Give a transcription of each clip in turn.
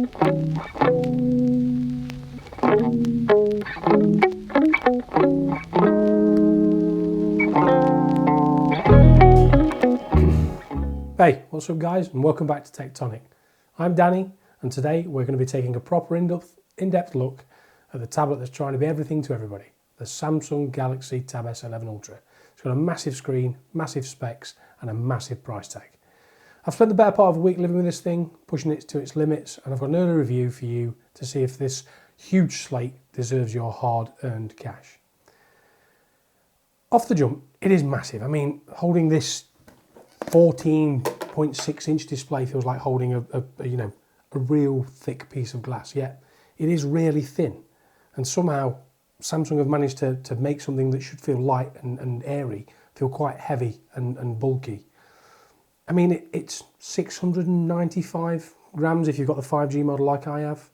Hey, what's up guys, and welcome back to Tectonic. I'm Danny, and today we're going to be taking a proper in-depth look at the tablet that's trying to be everything to everybody, the Samsung Galaxy Tab S11 Ultra. It's got a massive screen, massive specs, and a massive price tag. I've spent the better part of a week living with this thing, pushing it to its limits, and I've got an early review for you to see if this huge slate deserves your hard-earned cash. Off the jump, it is massive. I mean, holding this 14.6 inch display feels like holding a real thick piece of glass, yet it is really thin. And somehow Samsung have managed to make something that should feel light and airy feel quite heavy and bulky. I mean, it's 695 grams if you've got the 5G model like I have.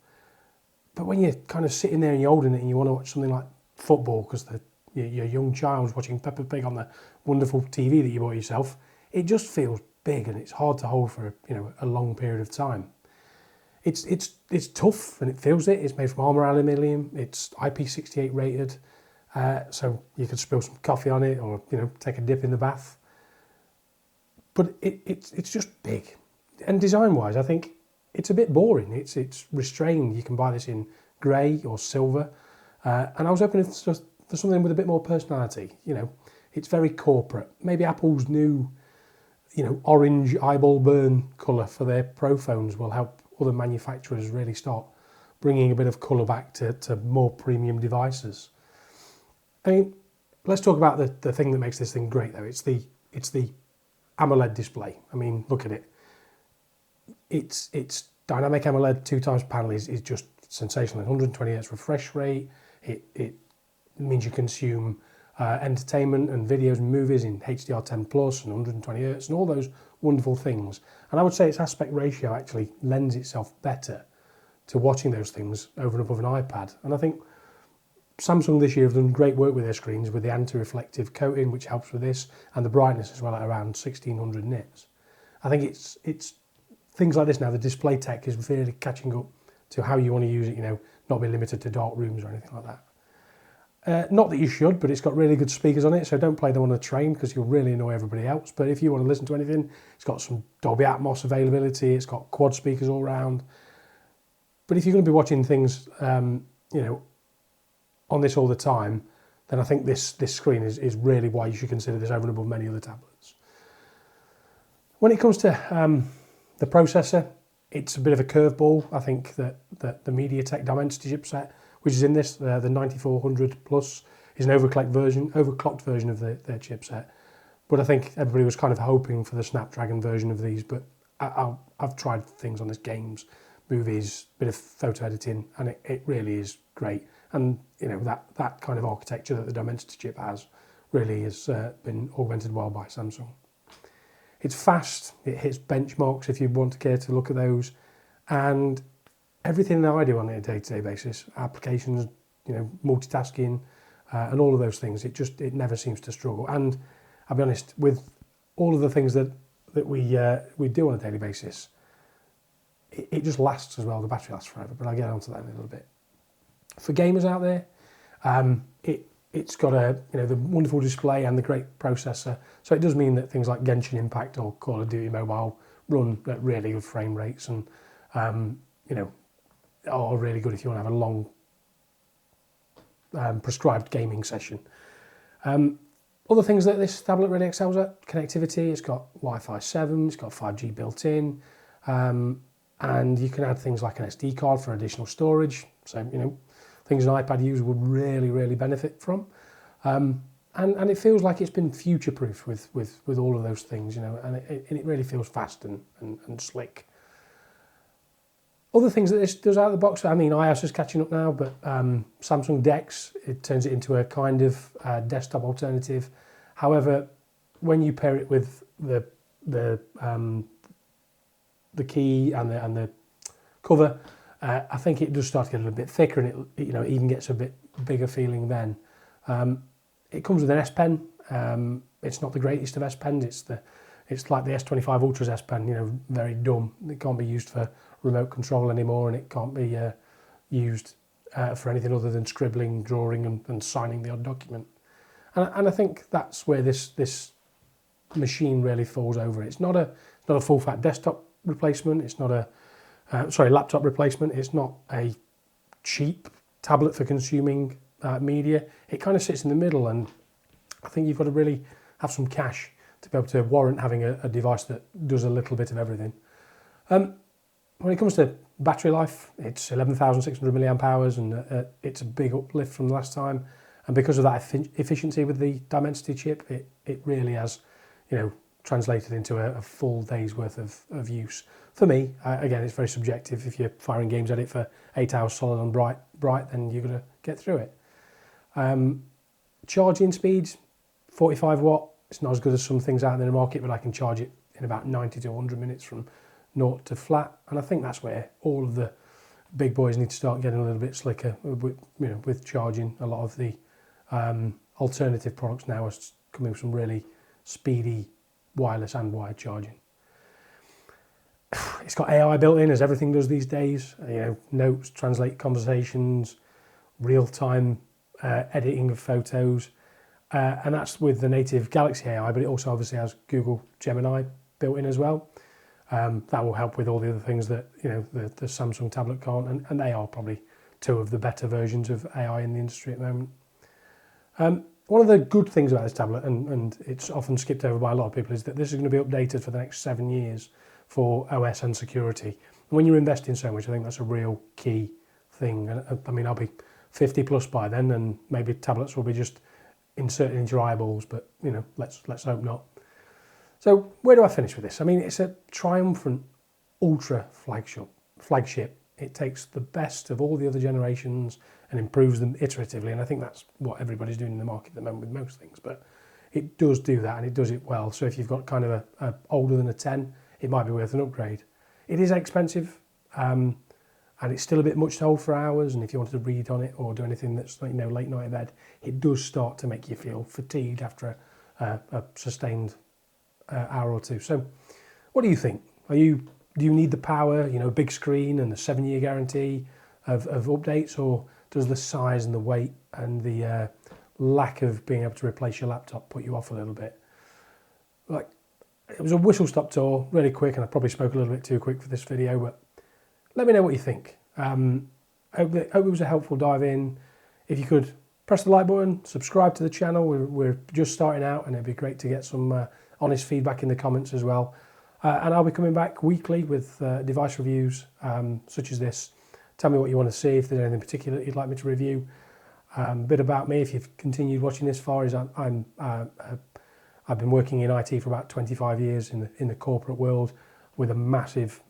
But when you're kind of sitting there and you're holding it and you want to watch something like football because your young child's watching Peppa Pig on the wonderful TV that you bought yourself, it just feels big and it's hard to hold for a long period of time. It's tough and it feels it. It's made from armour aluminium. It's IP68 rated, so you could spill some coffee on it or take a dip in the bath. But it's just big. And design-wise, I think it's a bit boring. It's restrained. You can buy this in grey or silver, and I was hoping for something with a bit more personality. It's very corporate. Maybe Apple's new orange eyeball burn colour for their Pro phones will help other manufacturers really start bringing a bit of colour back to more premium devices. I mean, let's talk about the thing that makes this thing great though. It's the AMOLED display. I mean, look at it. It's dynamic AMOLED 2x panel is just sensational. 120 Hz refresh rate. It means you consume entertainment and videos and movies in HDR10 plus and 120 Hz and all those wonderful things. And I would say its aspect ratio actually lends itself better to watching those things over and above an iPad. And I think Samsung this year have done great work with their screens with the anti-reflective coating, which helps with this, and the brightness as well at around 1600 nits. I think it's things like this now, the display tech is really catching up to how you want to use it, not be limited to dark rooms or anything like that. Not that you should, but it's got really good speakers on it, so don't play them on a train because you'll really annoy everybody else. But if you want to listen to anything, it's got some Dolby Atmos availability, it's got quad speakers all around. But if you're going to be watching things, on this all the time, then I think this screen is really why you should consider this over and above many other tablets. When it comes to the processor, it's a bit of a curveball. I think that the MediaTek Dimensity chipset, which is in this, the 9400 Plus, is an overclocked version of their chipset. But I think everybody was kind of hoping for the Snapdragon version of these, but I've tried things on this, games, movies, bit of photo editing, and it really is great. And that kind of architecture that the Dimensity chip has really has been augmented well by Samsung. It's fast, it hits benchmarks if you want to care to look at those, and everything that I do on a day-to-day basis, applications, multitasking, and all of those things, it never seems to struggle. And I'll be honest, with all of the things that we do on a daily basis, it just lasts as well. The battery lasts forever, but I'll get onto that in a little bit. For gamers out there, it's got the wonderful display and the great processor, so it does mean that things like Genshin Impact or Call of Duty Mobile run at really good frame rates and are really good if you want to have a long prescribed gaming session. Other things that this tablet really excels at: connectivity. It's got Wi-Fi 7, it's got 5G built in, and you can add things like an SD card for additional storage. So things an iPad user would really benefit from, and it feels like it's been future-proof with all of those things, and it really feels fast and slick. Other things that this does out of the box, I mean, iOS is catching up now, but Samsung DeX, it turns it into a kind of desktop alternative. However, when you pair it with the key and the cover, I think it does start to get a little bit thicker, and it even gets a bit bigger feeling then. It comes with an S Pen. It's not the greatest of S Pens. It's like the S25 Ultra's S Pen, very dumb. It can't be used for remote control anymore, and it can't be used for anything other than scribbling, drawing, and signing the odd document. And I think that's where this machine really falls over. It's not a full fat desktop replacement. It's not a laptop replacement. It's not a cheap tablet for consuming media. It kind of sits in the middle, and I think you've got to really have some cash to be able to warrant having a device that does a little bit of everything. When it comes to battery life, it's 11,600 milliamp hours, and it's a big uplift from the last time. And because of that efficiency with the Dimensity chip, it really has, translated into a full day's worth of use. For me, again, it's very subjective. If you're firing games at it for 8 hours solid on bright, then you're going to get through it. Charging speeds, 45 watt. It's not as good as some things out there in the market, but I can charge it in about 90 to 100 minutes from 0 to flat. And I think that's where all of the big boys need to start getting a little bit slicker with charging. A lot of the alternative products now are coming with some really speedy wireless and wired charging. It's got AI built in, as everything does these days. Notes, translate conversations, real-time editing of photos, and that's with the native Galaxy AI, but it also obviously has Google Gemini built in as well. That will help with all the other things that the Samsung tablet can't, and they are probably two of the better versions of AI in the industry at the moment. One of the good things about this tablet, and it's often skipped over by a lot of people, is that this is going to be updated for the next 7 years for OS and security. And when you're investing so much, I think that's a real key thing. I mean, I'll be 50 plus by then, and maybe tablets will be just inserted into your eyeballs, but let's hope not. So where do I finish with this? I mean, it's a triumphant ultra flagship. It takes the best of all the other generations and improves them iteratively, and I think that's what everybody's doing in the market at the moment with most things, but it does do that, and it does it well. So if you've got kind of a older than a 10, it might be worth an upgrade. It is expensive, and it's still a bit much to hold for hours, and if you wanted to read on it or do anything that's late night in bed, it does start to make you feel fatigued after a sustained hour or two. So what do you think? Do you need the power, big screen and the 7-year guarantee of updates, or does the size and the weight and the lack of being able to replace your laptop put you off a little bit? It was a whistle-stop tour, really quick, and I probably spoke a little bit too quick for this video, but let me know what you think. I hope it was a helpful dive in. If you could press the like button, subscribe to the channel. We're just starting out, and it'd be great to get some honest feedback in the comments as well. And I'll be coming back weekly with device reviews such as this. Tell me what you want to see, if there's anything particular that you'd like me to review. A bit about me, if you've continued watching this far, is I've been working in IT for about 25 years in the corporate world, with a massive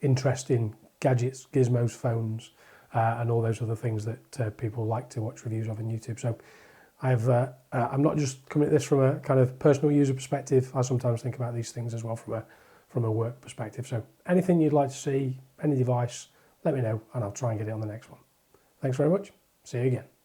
interest in gadgets, gizmos, phones, and all those other things that people like to watch reviews of on YouTube. So I'm not just coming at this from a kind of personal user perspective. I sometimes think about these things as well from a work perspective. So anything you'd like to see, any device, let me know, and I'll try and get it on the next one. Thanks very much. See you again.